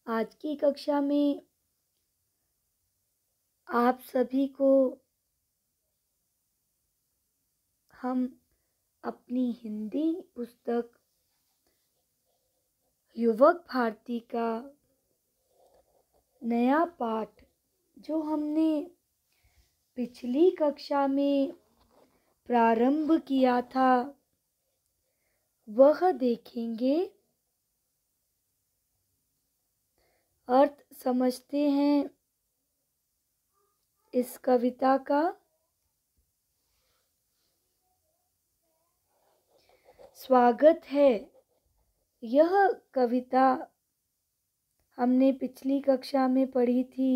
आज की कक्षा में आप सभी को हम अपनी हिंदी पुस्तक युवक भारती का नया पाठ जो हमने पिछली कक्षा में प्रारंभ किया था वह देखेंगे। अर्थ समझते हैं इस कविता का। स्वागत है। यह कविता हमने पिछली कक्षा में पढ़ी थी।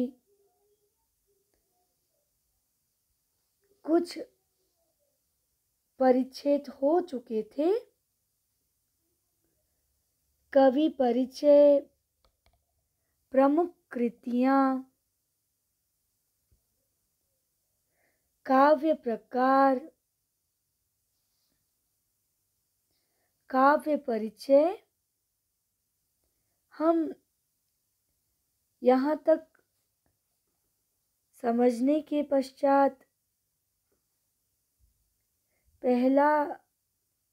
कुछ परिच्छेद हो चुके थे। कवि परिचय, प्रमुख कृतियां, काव्य प्रकार, काव्य परिचय, हम यहाँ तक समझने के पश्चात पहला,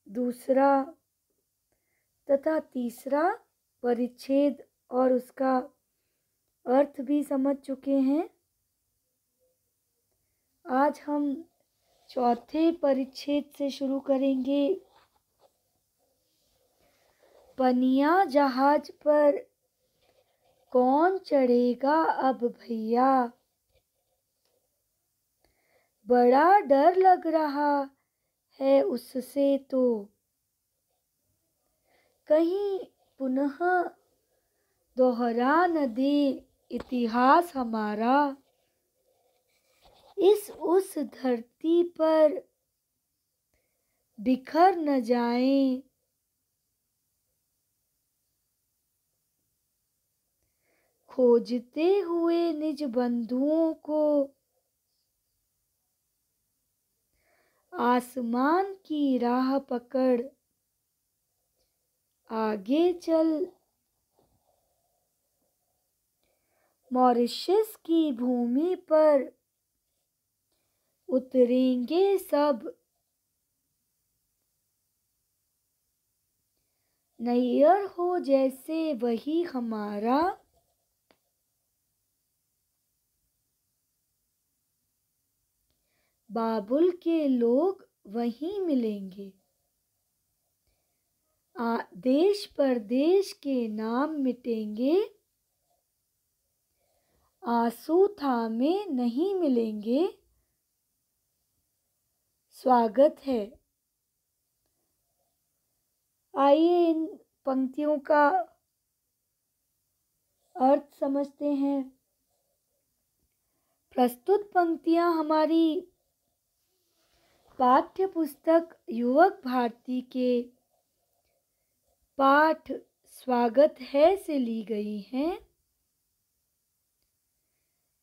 दूसरा तथा तीसरा परिच्छेद और उसका अर्थ भी समझ चुके हैं। आज हम चौथे परिच्छेद से शुरू करेंगे। पनिया जहाज पर कौन चढ़ेगा अब भैया, बड़ा डर लग रहा है उससे तो, कहीं पुनः दोहरा न दे इतिहास हमारा, इस उस धरती पर बिखर न जाएं। खोजते हुए निज बंधुओं को आसमान की राह पकड़ आगे चल, मॉरिशस की भूमि पर उतरेंगे सब, नैयर हो जैसे वही हमारा, बाबुल के लोग वहीं मिलेंगे, देश परदेश के नाम मिटेंगे, आंसू थामे नहीं मिलेंगे। स्वागत है। आइए इन पंक्तियों का अर्थ समझते हैं। प्रस्तुत पंक्तियां हमारी पाठ्य पुस्तक युवक भारती के पाठ स्वागत है से ली गई हैं।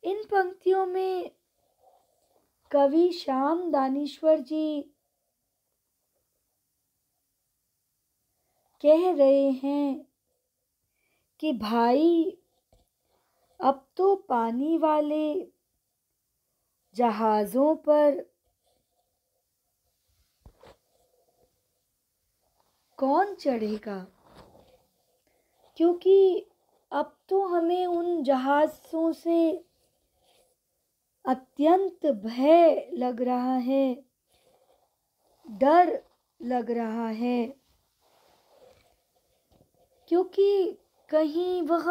इन पंक्तियों में कवि श्याम दानेश्वर जी कह रहे हैं कि भाई अब तो पानी वाले जहाज़ों पर कौन चढ़ेगा, क्योंकि अब तो हमें उन जहाज़ों से अत्यंत भय लग रहा है, डर लग रहा है, क्योंकि कहीं वह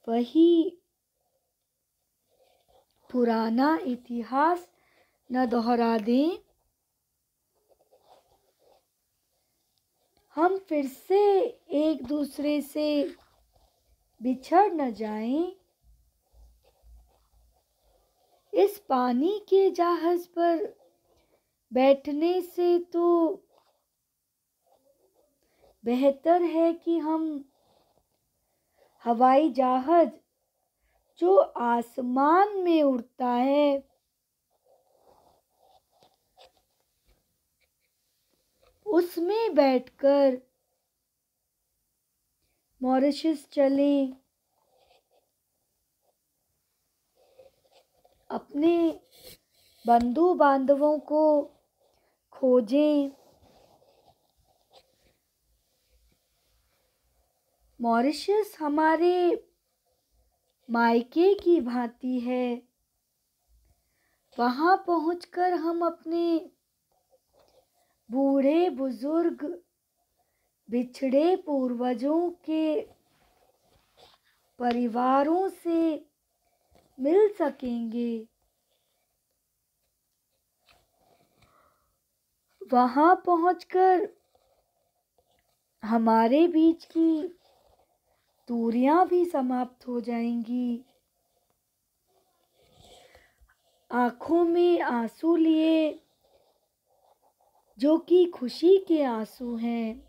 वही पुराना इतिहास न दोहरा दें, हम फिर से एक दूसरे से बिछड़ न जाएं। इस पानी के जहाज पर बैठने से तो बेहतर है कि हम हवाई जहाज जो आसमान में उड़ता है उसमें बैठकर मॉरिशस चलें, अपने बंधु बांधवों को खोजें। मॉरिशस हमारे मायके की भांति है। वहाँ पहुंचकर हम अपने बूढ़े बुजुर्ग बिछड़े पूर्वजों के परिवारों से मिल सकेंगे। वहाँ पहुंचकर हमारे बीच की दूरियां भी समाप्त हो जाएंगी। आंखों में आंसू लिए, जो कि खुशी के आंसू हैं,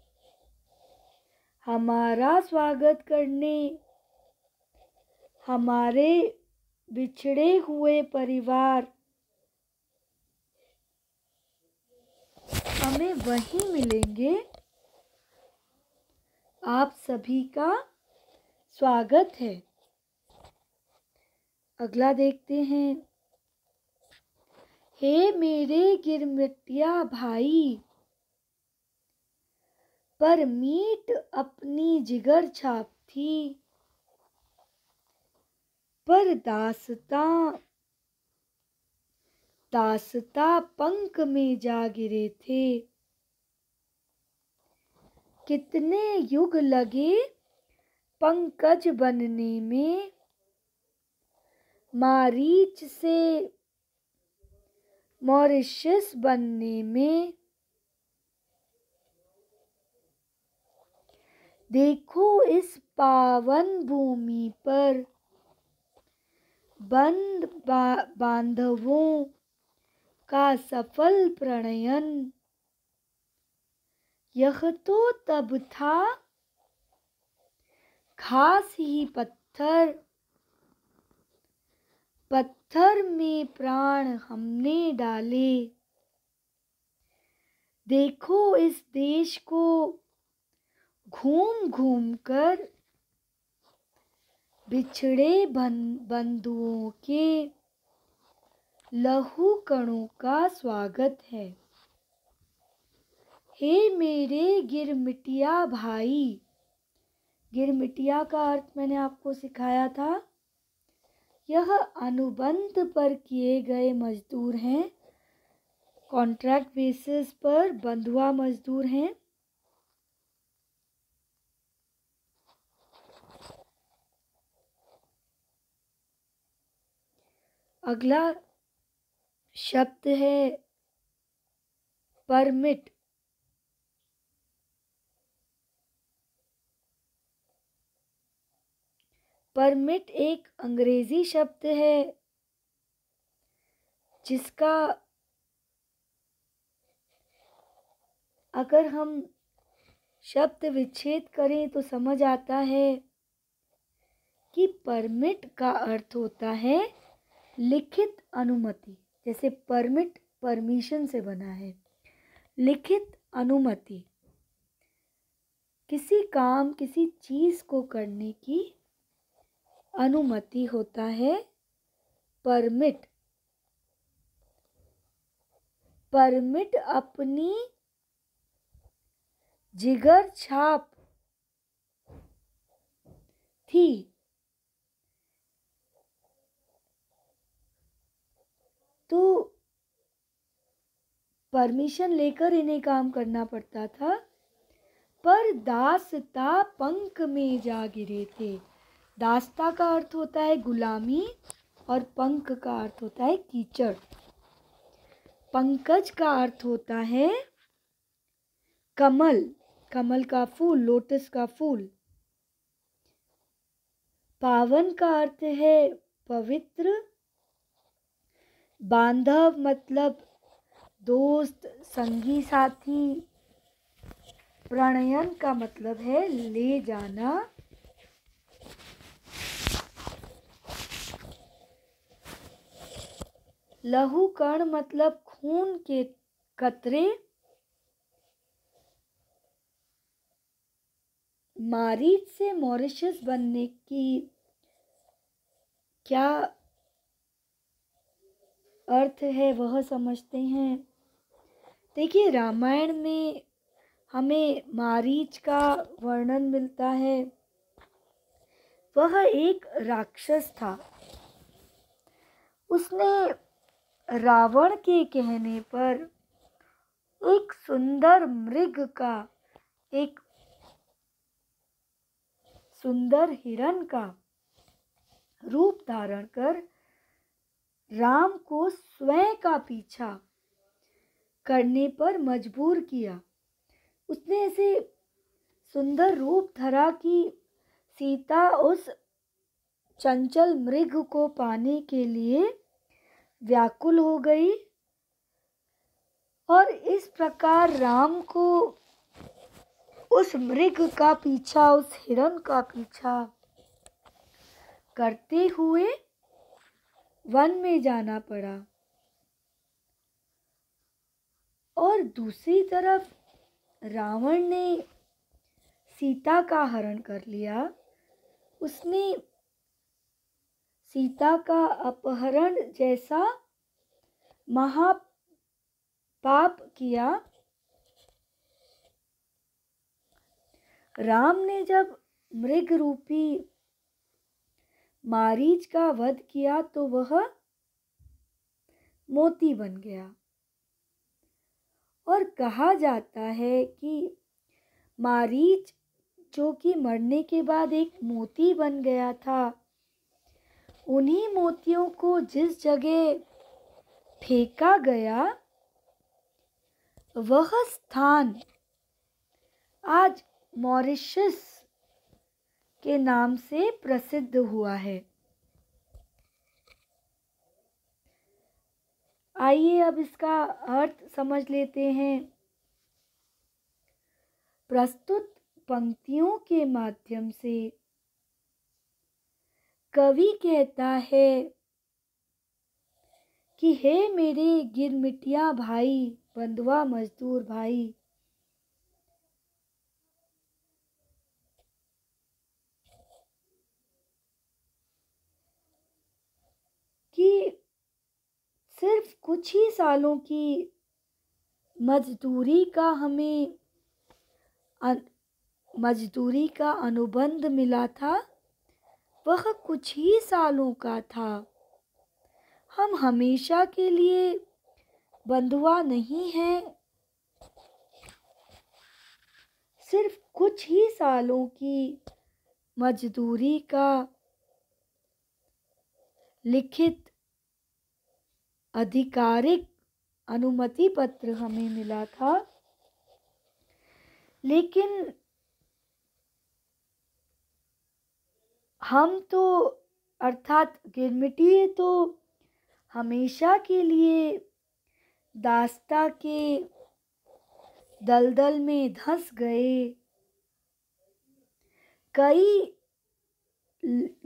हमारा स्वागत करने हमारे बिछड़े हुए परिवार हमें वहीं मिलेंगे। आप सभी का स्वागत है। अगला देखते हैं। हे मेरे गिरमिटिया भाई, पर मीट अपनी जिगर छाप थी, पर दासता पंख में जा गिरे थे। कितने युग लगे पंकज बनने में, मारीच से मॉरिशस बनने में। देखो इस पावन भूमि पर बांधवों का सफल प्रणयन। यह तो तब था खास ही पत्थर में प्राण हमने डाले। देखो इस देश को घूम घूम कर बिछड़े बंधुओं के लहू कणों का स्वागत है। हे मेरे गिरमिटिया भाई, गिरमिटिया का अर्थ मैंने आपको सिखाया था। यह अनुबंध पर किए गए मजदूर हैं, कॉन्ट्रैक्ट बेसिस पर बंधुआ मजदूर हैं। अगला शब्द है परमिट। परमिट एक अंग्रेजी शब्द है जिसका अगर हम शब्द विच्छेद करें तो समझ आता है कि परमिट का अर्थ होता है लिखित अनुमति। जैसे परमिट परमिशन से बना है। लिखित अनुमति किसी काम किसी चीज को करने की अनुमति होता है परमिट। परमिट अपनी जिगर छाप थी। तो परमिशन लेकर इन्हें काम करना पड़ता था, पर दासता पंख में जा गिरे थे। दासता का अर्थ होता है गुलामी और पंख का अर्थ होता है कीचड़। पंकज का अर्थ होता है कमल, कमल का फूल, लोटस का फूल। पावन का अर्थ है पवित्र। बांधव मतलब दोस्त, संगी, साथी। प्रणयन का मतलब है ले जाना। लहू कण मतलब खून के कतरे। मारीच से मॉरिशस बनने की क्या अर्थ है वह समझते हैं। देखिए, रामायण में हमें मारीच का वर्णन मिलता है। वह एक राक्षस था। उसने रावण के कहने पर एक सुंदर मृग का, एक सुंदर हिरण का रूप धारण कर राम को स्वयं का पीछा करने पर मजबूर किया। उसने ऐसे सुंदर रूप धरा कि सीता उस चंचल मृग को पाने के लिए व्याकुल हो गई और इस प्रकार राम को उस मृग का पीछा, उस हिरण का पीछा करते हुए वन में जाना पड़ा। और दूसरी तरफ रावण ने सीता का हरण कर लिया। उसने सीता का अपहरण जैसा महापाप किया। राम ने जब मृग रूपी मारीच का वध किया तो वह मोती बन गया। और कहा जाता है कि मारीच, जो कि मरने के बाद एक मोती बन गया था, उन्हीं मोतियों को जिस जगह फेंका गया वह स्थान आज मॉरिशस के नाम से प्रसिद्ध हुआ है। आइए अब इसका अर्थ समझ लेते हैं। प्रस्तुत पंक्तियों के माध्यम से कवि कहता है कि हे मेरे गिरमिटिया भाई, बंधुआ मजदूर भाई, कि सिर्फ कुछ ही सालों की मजदूरी का अनुबंध मिला था। वह कुछ ही सालों का था। हम हमेशा के लिए बंधुआ नहीं हैं। सिर्फ कुछ ही सालों की मजदूरी का लिखित आधिकारिक अनुमति पत्र हमें मिला था। लेकिन हम तो, अर्थात गिरमिटिये तो हमेशा के लिए दास्ता के दलदल में धंस गए। कई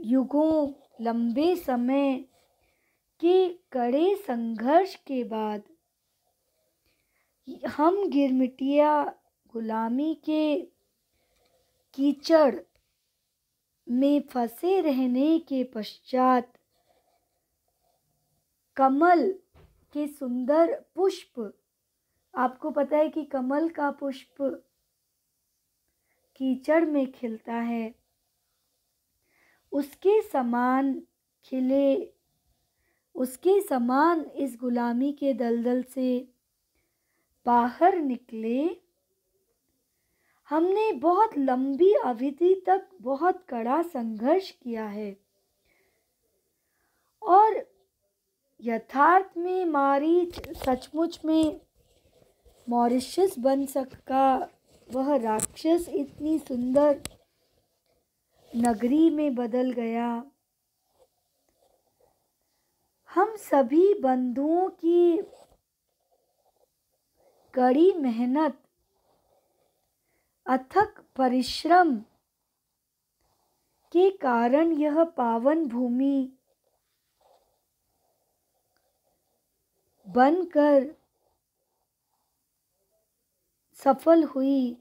युगों, लंबे समय के कड़े संघर्ष के बाद हम गिरमिटिया गुलामी के कीचड़ में फंसे रहने के पश्चात कमल के सुंदर पुष्प, आपको पता है कि कमल का पुष्प कीचड़ में खिलता है, उसके समान खिले, उसके समान इस गुलामी के दलदल से बाहर निकले। हमने बहुत लंबी अवधि तक बहुत कड़ा संघर्ष किया है और यथार्थ में मारीच सचमुच में मॉरिशस बन सका। वह राक्षस इतनी सुंदर नगरी में बदल गया। हम सभी बंधुओं की कड़ी मेहनत, अथक परिश्रम के कारण यह पावन भूमि बनकर सफल हुई।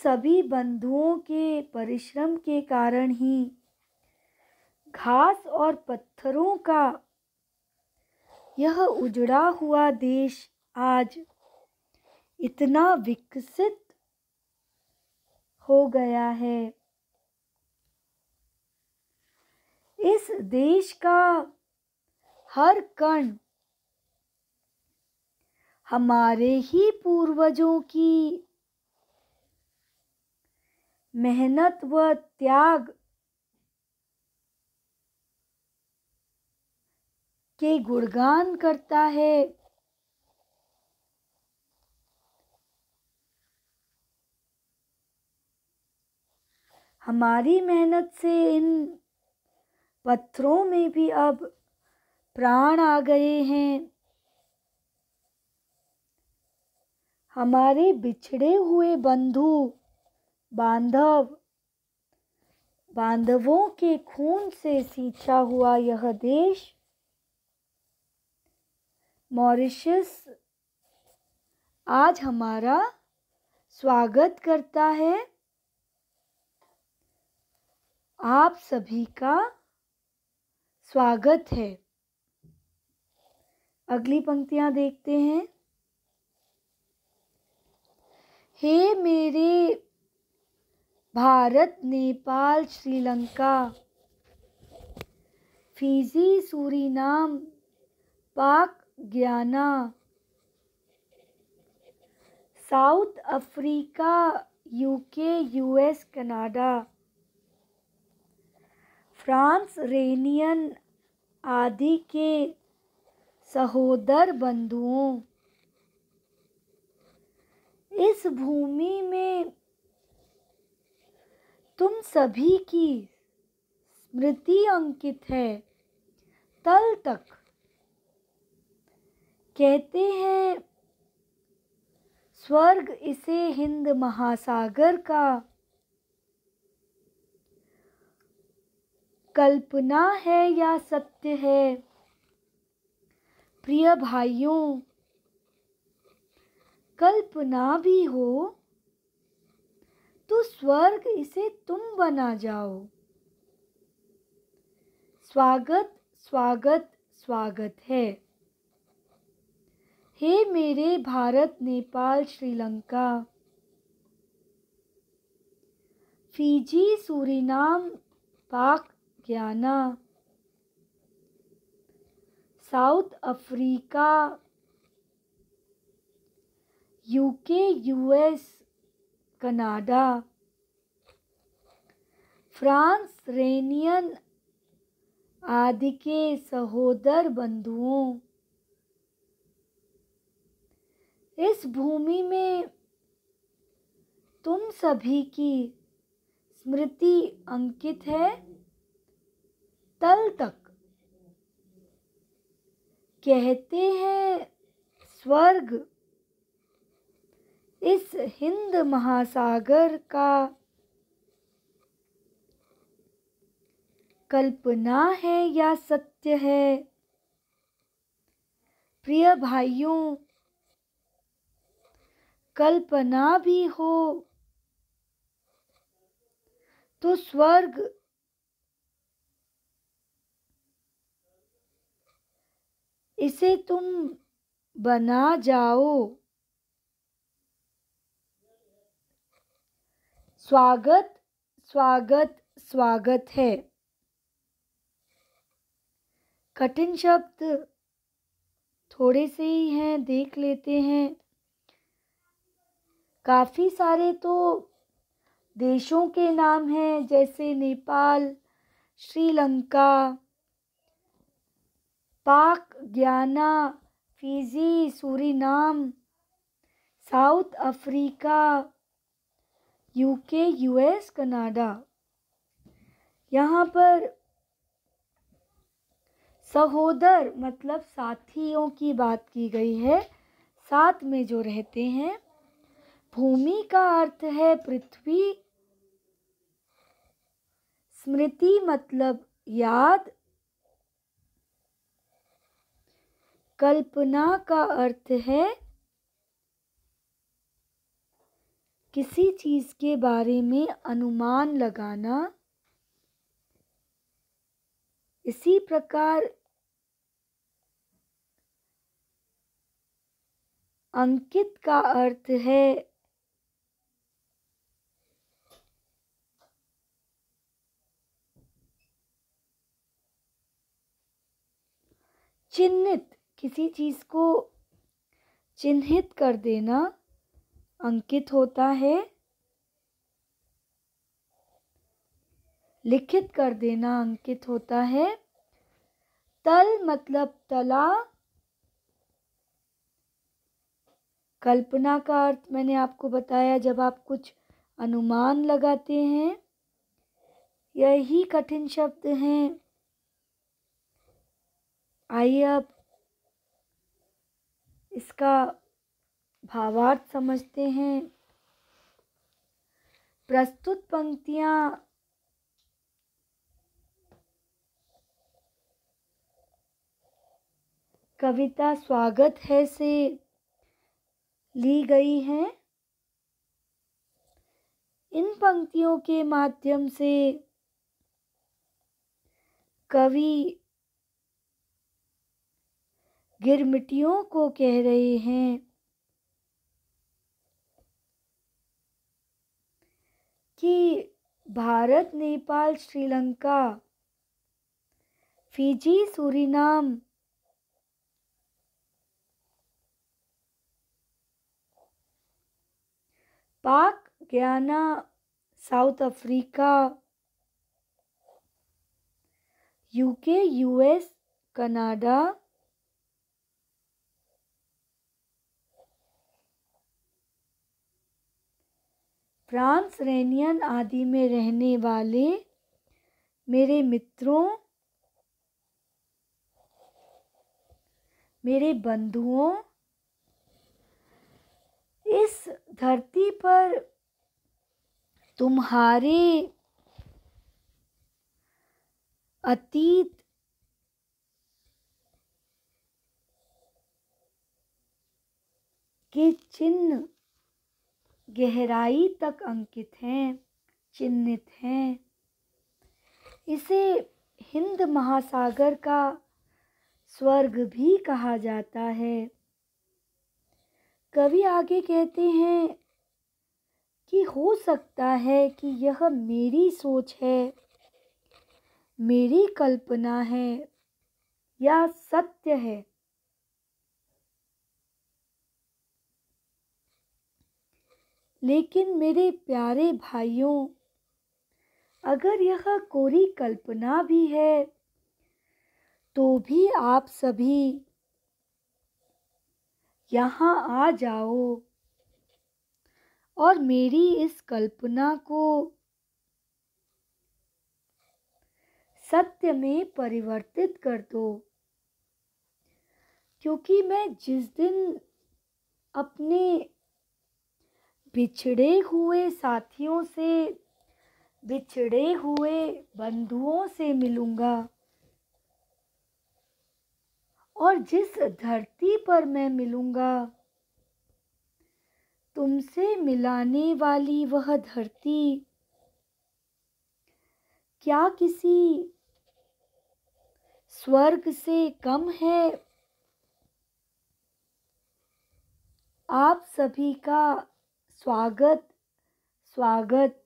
सभी बंधुओं के परिश्रम के कारण ही घास और पत्थरों का यह उजड़ा हुआ देश आज इतना विकसित हो गया है। इस देश का हर कण हमारे ही पूर्वजों की मेहनत व त्याग के गुणगान करता है। हमारी मेहनत से इन पत्थरों में भी अब प्राण आ गए हैं। हमारे बिछड़े हुए बंधु बांधवों के खून से सींचा हुआ यह देश मॉरिशस आज हमारा स्वागत करता है। आप सभी का स्वागत है। अगली पंक्तियां देखते हैं। हे मेरे भारत, नेपाल, श्रीलंका, फिजी, सूरीनाम, पाक Guyana, South Africa, UK, US, Canada, France, Reunion आदि के सहोदर बंधुओं, इस भूमि में तुम सभी की स्मृति अंकित है तल तक। कहते हैं स्वर्ग इसे हिंद महासागर का, कल्पना है या सत्य है। प्रिय भाइयों, कल्पना भी हो तो स्वर्ग इसे तुम बना जाओ। स्वागत स्वागत स्वागत है। हे मेरे भारत, नेपाल, श्रीलंका, फिजी, सूरीनाम, पाक Guyana, South Africa, UK, US, Canada, France, Reunion आदि के सहोदर बंधुओं, इस भूमि में तुम सभी की स्मृति अंकित है तल तक। कहते हैं स्वर्ग इस हिंद महासागर का, कल्पना है या सत्य है। प्रिय भाइयों, कल्पना भी हो तो स्वर्ग इसे तुम बना जाओ। स्वागत स्वागत स्वागत है। कठिन शब्द थोड़े से ही हैं, देख लेते हैं। काफी सारे तो देशों के नाम हैं, जैसे नेपाल, श्रीलंका, पाक Guyana, Fiji, Suriname, South Africa, UK, US, Canada. यहाँ पर सहोदर मतलब साथियों की बात की गई है, साथ में जो रहते हैं। भूमि का अर्थ है पृथ्वी, स्मृति मतलब याद, कल्पना का अर्थ है किसी चीज के बारे में अनुमान लगाना। इसी प्रकार अंकित का अर्थ है चिन्हित, किसी चीज को चिन्हित कर देना अंकित होता है। लिखित कर देना अंकित होता है। तल मतलब तला। कल्पना का अर्थ मैंने आपको बताया, जब आप कुछ अनुमान लगाते हैं। यही कठिन शब्द हैं। आइए अब इसका भावार्थ समझते हैं। प्रस्तुत पंक्तियां कविता स्वागत है से ली गई हैं। इन पंक्तियों के माध्यम से कवि गिरमिटियों को कह रहे हैं कि भारत, नेपाल, श्रीलंका, फिजी, सूरीनाम, पाक, Guyana, south Africa, UK, US, Canada, France, Reunion आदि में रहने वाले मेरे मित्रों, मेरे बंधुओं, इस धरती पर तुम्हारे अतीत के चिन्ह गहराई तक अंकित हैं, चिन्हित हैं। इसे हिंद महासागर का स्वर्ग भी कहा जाता है। कवि आगे कहते हैं कि हो सकता है कि यह मेरी सोच है, मेरी कल्पना है या सत्य है, लेकिन मेरे प्यारे भाइयों, अगर यह कोरी कल्पना भी है तो भी आप सभी यहाँ आ जाओ और मेरी इस कल्पना को सत्य में परिवर्तित कर दो। क्योंकि मैं जिस दिन अपने बिछड़े हुए साथियों से, बिछड़े हुए बंधुओं से मिलूंगा और जिस धरती पर मैं मिलूंगा, तुमसे मिलाने वाली वह धरती क्या किसी स्वर्ग से कम है? आप सभी का स्वागत स्वागत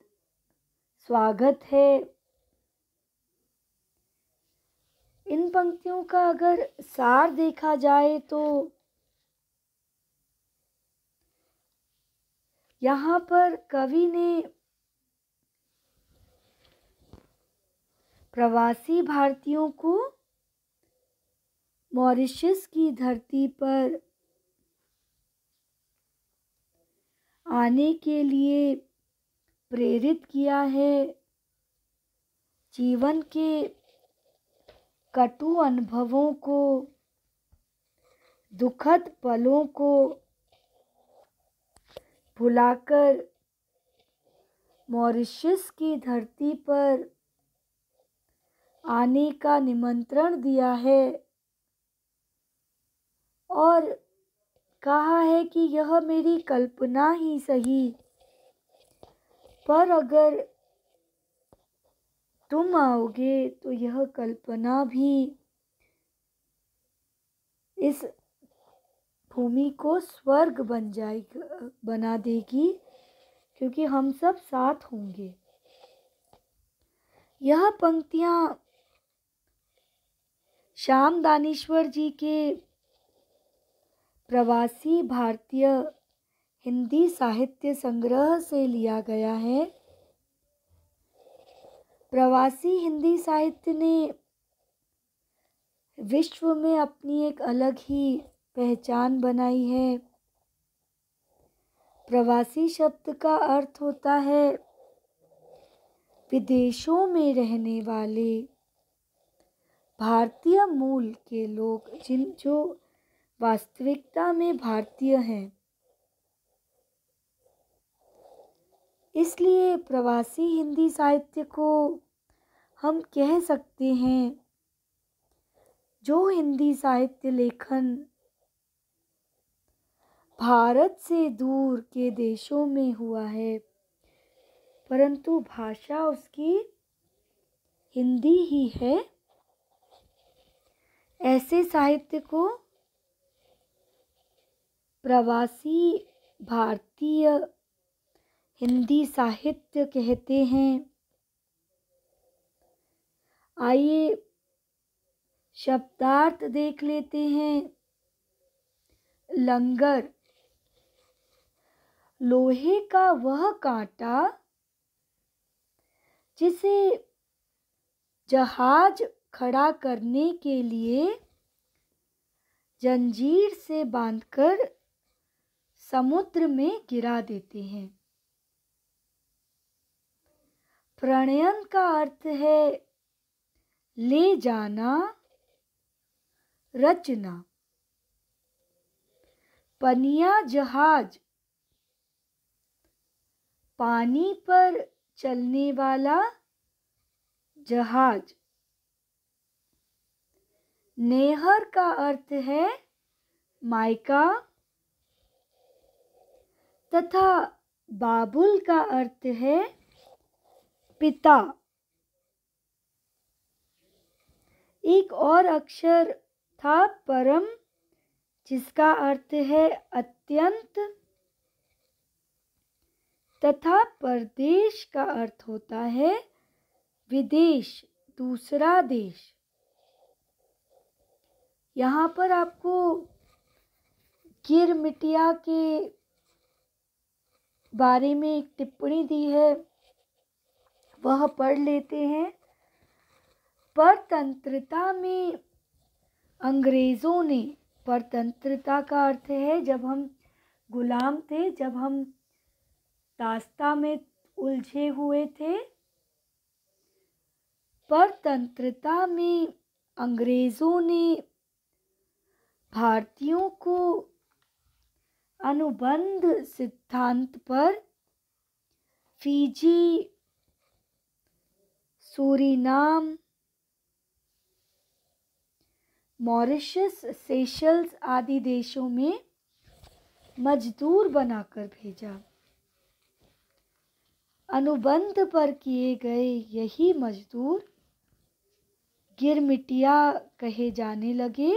स्वागत है। इन पंक्तियों का अगर सार देखा जाए तो यहाँ पर कवि ने प्रवासी भारतीयों को मॉरिशस की धरती पर आने के लिए प्रेरित किया है। जीवन के कटु अनुभवों को, दुखद पलों को भुलाकर मॉरिशस की धरती पर आने का निमंत्रण दिया है और कहा है कि यह मेरी कल्पना ही सही, पर अगर तुम आओगे तो यह कल्पना भी इस भूमि को स्वर्ग बना देगी, क्योंकि हम सब साथ होंगे। यह पंक्तियां श्याम दानेश्वर जी के प्रवासी भारतीय हिंदी साहित्य संग्रह से लिया गया है। प्रवासी हिंदी साहित्य ने विश्व में अपनी एक अलग ही पहचान बनाई है। प्रवासी शब्द का अर्थ होता है विदेशों में रहने वाले भारतीय मूल के लोग, जो वास्तविकता में भारतीय हैं। इसलिए प्रवासी हिंदी साहित्य को हम कह सकते हैं जो हिंदी साहित्य लेखन भारत से दूर के देशों में हुआ है, परंतु भाषा उसकी हिंदी ही है, ऐसे साहित्य को प्रवासी भारतीय हिंदी साहित्य कहते हैं। आइए शब्दार्थ देख लेते हैं। लंगर, लोहे का वह कांटा जिसे जहाज खड़ा करने के लिए जंजीर से बांधकर समुद्र में गिरा देते हैं। प्रणयन का अर्थ है ले जाना, रचना। पनिया जहाज, पानी पर चलने वाला जहाज। नेहर का अर्थ है मायका तथा बाबुल का अर्थ है पिता। एक और अक्षर था परम, जिसका अर्थ है अत्यंत, तथा परदेश का अर्थ होता है विदेश, दूसरा देश। यहाँ पर आपको गिरमिटिया के बारे में एक टिप्पणी दी है, वह पढ़ लेते हैं। परतंत्रता में अंग्रेजों ने, परतंत्रता का अर्थ है जब हम गुलाम थे, जब हम दास्ता में उलझे हुए थे। परतंत्रता में अंग्रेजों ने भारतीयों को अनुबंध सिद्धांत पर फिजी, सूरीनाम, मॉरिशस, सेशल्स आदि देशों में मजदूर बनाकर भेजा। अनुबंध पर किए गए यही मजदूर गिरमिटिया कहे जाने लगे।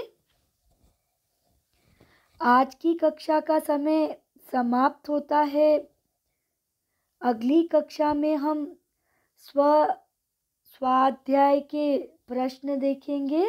आज की कक्षा का समय समाप्त होता है। अगली कक्षा में हम स्वाध्याय के प्रश्न देखेंगे।